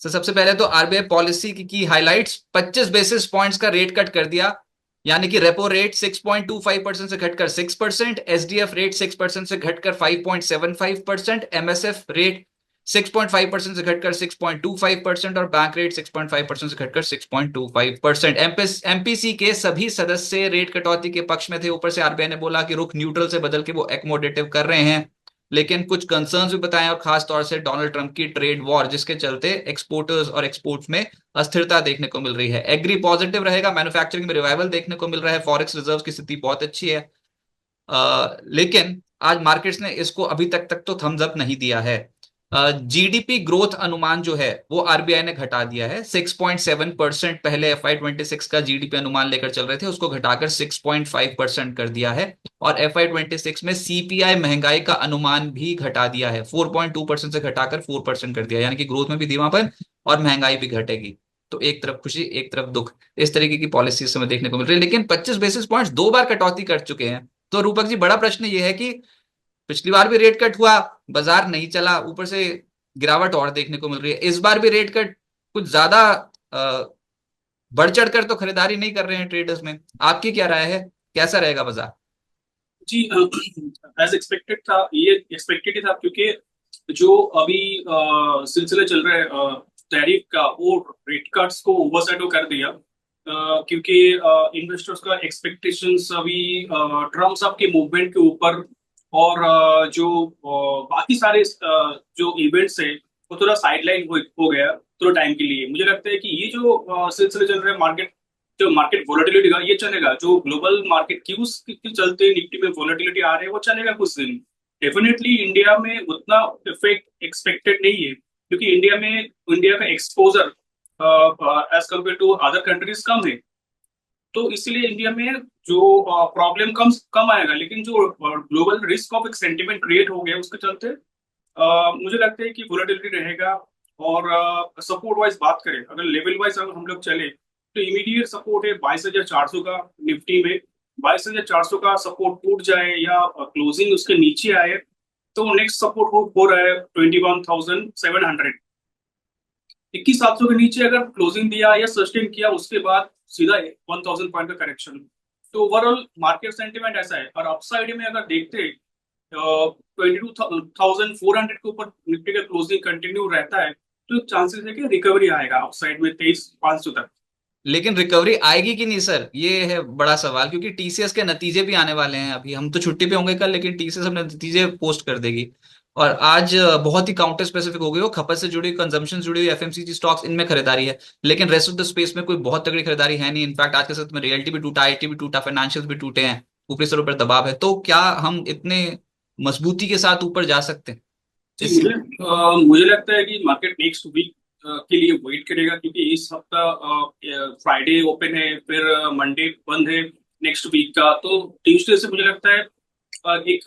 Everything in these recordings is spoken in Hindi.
तो सबसे पहले तो आरबीआई पॉलिसी की हाइलाइट्स, 25 बेसिस पॉइंट्स का रेट कट कर दिया, यानी कि रेपो रेट 6.25% से घटकर 6%, एसडीएफ रेट 6% से घटकर 5.75%, एमएसएफ रेट 6.5% से घटकर 6.25% और बैंक रेट 6.5% से घटकर 6.25%। एमपीसी के सभी सदस्य रेट कटौती के पक्ष में थे। ऊपर से आरबीआई ने बोला कि रुख न्यूट्रल से बदल के वो एकोमोडेटिव कर रहे हैं, लेकिन कुछ कंसर्न्स भी बताए, और खास तौर से डोनाल्ड ट्रंप की ट्रेड वॉर, जिसके चलते एक्सपोर्टर्स और एक्सपोर्ट्स में अस्थिरता देखने को मिल रही है। एग्री पॉजिटिव रहेगा, मैन्युफैक्चरिंग में रिवाइवल देखने को मिल रहा है, फॉरेक्स रिजर्व की स्थिति बहुत अच्छी है। लेकिन आज मार्केट्स ने इसको अभी तक तो थम्स अप नहीं दिया है। जीडीपी ग्रोथ अनुमान जो है वो आरबीआई ने घटा दिया है। 6.7% पहले FY26 का जीडीपी अनुमान लेकर चल रहे थे, उसको घटाकर 6.5% कर दिया है। और FY26 में सीपीआई महंगाई का अनुमान भी घटा दिया है, 4.2% से घटाकर 4% कर दिया, यानी कि ग्रोथ में भी धीमापन और महंगाई भी घटेगी। तो एक तरफ खुशी एक तरफ दुख, इस तरीके की पॉलिसी समय देखने को मिल रही है। लेकिन 25 बेसिस पॉइंट्स 2 बार कटौती कर चुके हैं। तो रूपक जी, बड़ा प्रश्न ये है कि पिछली बार भी रेट कट हुआ, बाजार नहीं चला, ऊपर से गिरावट और देखने को मिल रही है। इस बार भी रेट कट कुछ ज्यादा बढ़ चढ़कर तो खरीदारी नहीं कर रहे हैं ट्रेडर्स में। आपकी क्या राय है, कैसा रहेगा बाजार? जी, एज एक्सपेक्टेड था, ये एक्सपेक्टेड ही था, क्योंकि जो अभी सिलसिले चल रहे हैं टैरिफ का, वो रेट कट्स को ओवरशैडो कर दिया। क्योंकि इन्वेस्टर्स का एक्सपेक्टेशंस अभी ट्रम्प साहब के मूवमेंट के ऊपर, और बाकी सारे जो इवेंट्स है वो थोड़ा साइडलाइन हो गया थोड़ा टाइम के लिए। मुझे लगता है कि ये जो सिलसिले चल रहे हैं मार्केट, जो मार्केट वोलेटिलिटी का, ये चलेगा। जो ग्लोबल मार्केट क्यूज के चलते निफ्टी में वोलेटिलिटी आ रही है, वो चलेगा कुछ दिन। डेफिनेटली इंडिया में उतना इफेक्ट एक्सपेक्टेड नहीं है, क्योंकि इंडिया का exposure as compare to other countries कम है। तो इसीलिए इंडिया में जो प्रॉब्लम कम आएगा। लेकिन जो ग्लोबल रिस्क ऑफ एक सेंटिमेंट क्रिएट हो गया, उसके चलते मुझे लगता है कि वोलेटिलिटी रहेगा। और सपोर्ट वाइज बात करें, अगर लेवल वाइज अगर हम लोग चले, तो इमीडिएट सपोर्ट है 22,400 का निफ्टी में। 22,400 का सपोर्ट टूट जाए या क्लोजिंग उसके नीचे आए, तो नेक्स्ट सपोर्ट हो रहा है 21,700। 21,700 के नीचे अगर क्लोजिंग दिया या सस्टेन किया, उसके बाद सीधा 1,000 पॉइंट का करेक्शन। तो ओवरऑल मार्केट सेंटिमेंट ऐसा है। और अपसाइड में अगर देखते 22,400 के ऊपर निफ्टी का क्लोजिंग कंटिन्यू रहता है, तो चांसेस है कि रिकवरी आएगा अपसाइड में 23,500 तक। लेकिन रिकवरी आएगी कि नहीं सर, ये है बड़ा सवाल, क्योंकि टीसीएस के नतीजे भी आने वाले हैं। अभी हम तो छुट्टी पे होंगे कल, लेकिन टीसीएस अपने नतीजे पोस्ट कर देगी। और आज बहुत ही काउंटर स्पेसिफिक हो गई हो, खपत से जुड़ी, कंजम्पशन से जुड़ी एफएमसीजी स्टॉक्स, इनमें खरीदारी है। लेकिन रेस्ट ऑफ द स्पेस में कोई बहुत तगड़ी खरीदारी है नहीं। इनफैक्ट आज के साथ में रियल्टी भी टूटा, आईटी भी टूटा, फाइनेंशियल भी टूटे हैं, ऊपरी से ऊपर दबाव है। तो क्या हम इतने मजबूती के साथ ऊपर जा सकते हैं जी, इस? मुझे लगता है कि मार्केट नेक्स्ट वीक के लिए वेट करेगा, क्योंकि इस हफ्ता फ्राइडे ओपन है, फिर मंडे बंद है नेक्स्ट वीक का। तो ट्यूसडे से मुझे लगता है एक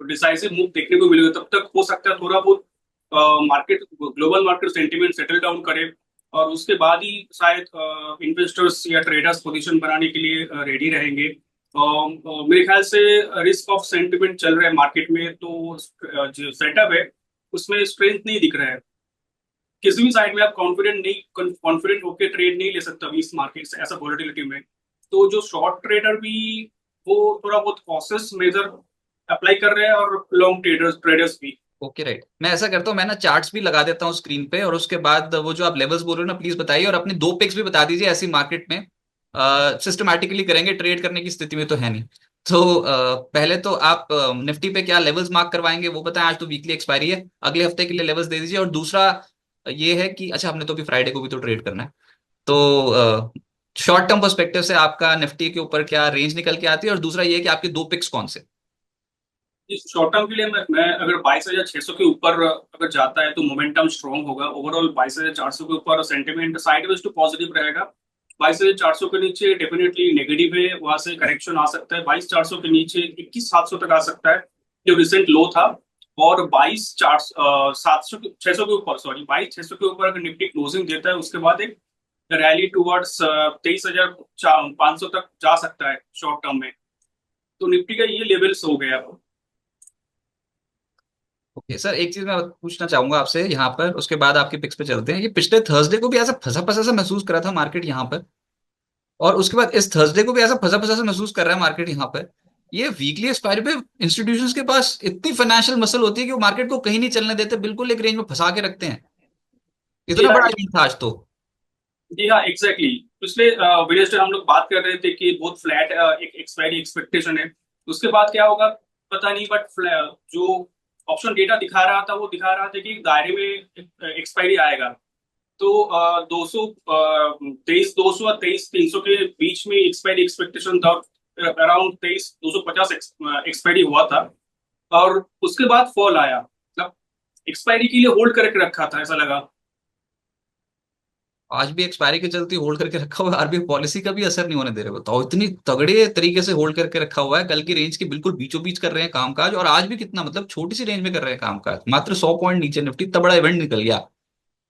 डिसाइसिव मूव देखने को मिलेगा। तब तक हो सकता है थोड़ा बहुत market, global market sentiment settle down करे, और उसके बाद ही शायद इन्वेस्टर्स या ट्रेडर्स पोजीशन बनाने के लिए रेडी रहेंगे। मेरे ख्याल से रिस्क ऑफ सेंटिमेंट चल रहा है मार्केट में, तो जो सेटअप है उसमें स्ट्रेंथ नहीं दिख रहा है। किसी भी साइड में आप कॉन्फिडेंट होकर ट्रेड नहीं ले सकता अभी इस मार्केट से, ऐसा वोलेटिलिटी में। तो जो शॉर्ट ट्रेडर भी, वो थोड़ा बहुत कॉशियस मेजर अप्लाई कर रहे हैं, और लॉन्ग ट्रेडर्स ट्रेडर्स भी। ओके राइट, मैं ऐसा करता हूँ, मैं ना चार्ट्स भी लगा देता हूँ स्क्रीन पे, और उसके बाद वो जो आप लेवल्स बोल रहे हो ना, प्लीज बताइए, और अपनी दो पिक्स भी बता दीजिए ऐसी मार्केट में सिस्टमैटिकली करेंगे, ट्रेड करने की स्थिति में तो है नहीं। तो पहले तो आप निफ्टी पे क्या लेवल्स मार्क करवाएंगे वो बताएं। आज तो वीकली एक्सपायरी है, अगले हफ्ते के लिए लेवल्स दे दीजिए। और दूसरा ये है कि अच्छा, हमने तो अभी फ्राइडे को भी तो ट्रेड करना है, तो शॉर्ट टर्म पर्सपेक्टिव से आपका निफ्टी के ऊपर क्या रेंज निकल के आती है, और दूसरा ये है कि आपके दो पिक्स कौन से? इस शॉर्ट टर्म के लिए मैं अगर 22,600 के ऊपर अगर जाता है, तो मोमेंटम स्ट्रॉन्ग होगा। ओवरऑल 22,400 के ऊपर सेंटिमेंट साइडवेज टू पॉजिटिव रहेगा। 22,400 के नीचे डेफिनेटली नेगेटिव है, वहां से करेक्शन आ सकता है। 22,400 के नीचे 21,700 तक आ सकता है, जो रिसेंट लो था। और 22,700 600 के ऊपर, सॉरी, 22,600 के ऊपर अगर निफ्टी क्लोजिंग देता है, उसके बाद एक रैली टुवर्ड्स 23,500 तक जा सकता है शॉर्ट टर्म में। तो निफ्टी का ये लेवल्स हो गया। ओके सर, एक चीज मैं पूछना चाहूंगा आपसे यहाँ पर, उसके बाद आपके पिक्स पे चलते हैं। ये पिछले थर्सडे को भी ऐसा फंसा फंसा सा महसूस करा था मार्केट यहाँ पर, और उसके बाद इस थर्सडे को भी ऐसा फंसा फंसा सा महसूस कर रहा है मार्केट यहाँ पर। ये वीकली एक्सपायरी पे इंस्टीट्यूशंस के पास इतनी फाइनेंशियल मसल होती है कि वो मार्केट को कहीं नहीं चलने देते, बिल्कुल एक रेंज में फंसा के रखते हैं। जी इतना हाँ, बड़ा इवेंट था आज तो। जी हाँ, एग्जैक्टली। पिछले वेडनेसडे हम लोग बात कर रहे थे कि बहुत फ्लैट एक एक्सपायरी एक्सपेक्टेशन है। उसके बाद क्या होगा पता नहीं, बट जो ऑप्शन डेटा दिखा रहा था वो दिखा रहा था कि दायरे में एक्सपायरी आएगा। तो 23,200 और 23,300 के बीच में एक्सपायरी एक्सपेक्टेशन था। अराउंड 23,250 एक्सपायरी हुआ था। और उसके बाद फॉल आया, मतलब एक्सपायरी के लिए होल्ड करके रखा था ऐसा लगा। आज भी एक्सपायरी के चलते होल्ड करके रखा हुआ है, आरबीआई पॉलिसी का भी असर नहीं होने दे रहे, बताओ, इतनी तगड़े तरीके से होल्ड करके रखा हुआ है। कल की रेंज के बिल्कुल बीचों बीच कर रहे हैं कामकाज, और आज भी कितना, मतलब छोटी सी रेंज में कर रहे हैं कामकाज, मात्र 100 पॉइंट नीचे निफ्टी, इतना बड़ा इवेंट निकल गया,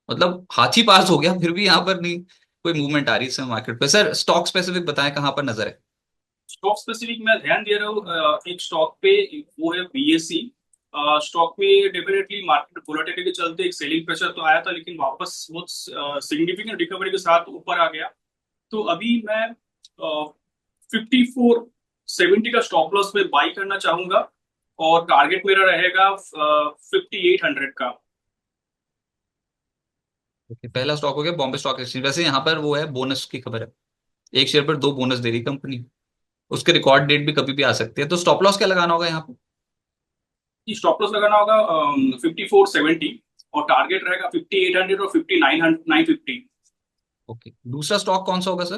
मतलब हाथी पास हो गया, फिर भी यहाँ पर नहीं कोई मूवमेंट आ रही है मार्केट पे। सर स्टॉक स्पेसिफिक बताएं, कहाँ पर नजर है? स्टॉक स्पेसिफिक मैं ध्यान दे रहा हूँ एक स्टॉक पे, वो है बीएससी। स्टॉक में डेफिनेटली मार्केट वोलेटिलिटी के चलते एक सेलिंग प्रेशर तो आया था, लेकिन वापस बहुत सिग्निफिकेंट रिकवरी के साथ ऊपर आ गया। तो अभी मैं 5470 का स्टॉप लॉस में बाई करना चाहूंगा, और टारगेट मेरा रहेगा 5800 का। Okay, पहला स्टॉक हो गया बॉम्बे स्टॉक एक्सचेंज। वैसे यहाँ पर वो है, बोनस की खबर है, एक शेयर पर 2 बोनस दे रही कंपनी, उसके रिकॉर्ड डेट भी कभी भी आ सकती है। तो स्टॉप लॉस क्या लगाना होगा यहाँ पे? स्टॉप लॉस लगाना होगा 5470, और टारगेट रहेगा 5800 और 5950। ओके, दूसरा स्टॉक कौन सा होगा सर?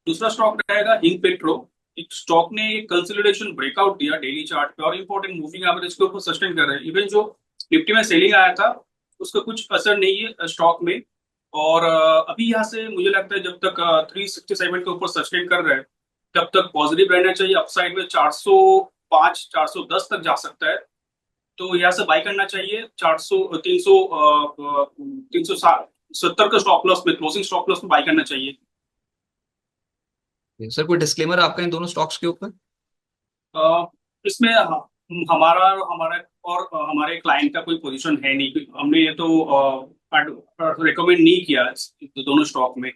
दूसरा स्टॉक रहेगा हिंग पेट्रो। एक स्टॉक ने एक कंसोलिडेशन ब्रेकआउट दिया डेली चार्ट पे, और इंपॉर्टेंट मूविंग एवरेज के ऊपर सस्टेन कर रहे हैं। इवन जो निफ्टी में सेलिंग आया था उसका कुछ असर नहीं है स्टॉक में। और अभी यहाँ से मुझे लगता है जब तक 367 के ऊपर सस्टेन कर रहे हैं तब तक पॉजिटिव रहना चाहिए। अपसाइड में 405 410 तक जा सकता है। तो यहाँ से बाई करना चाहिए। 400 370 का स्टॉप लॉस में, क्लोजिंग स्टॉप लॉस में बाई करना चाहिए। सर कोई डिस्क्लेमर आपका इन दोनों स्टॉक्स के ऊपर? अ, इसमें हमारा हमारा और हमारे क्लाइंट का कोई पोजीशन है नहीं। हमने ये तो रिकमेंड नहीं किया दोनों स्टॉक में।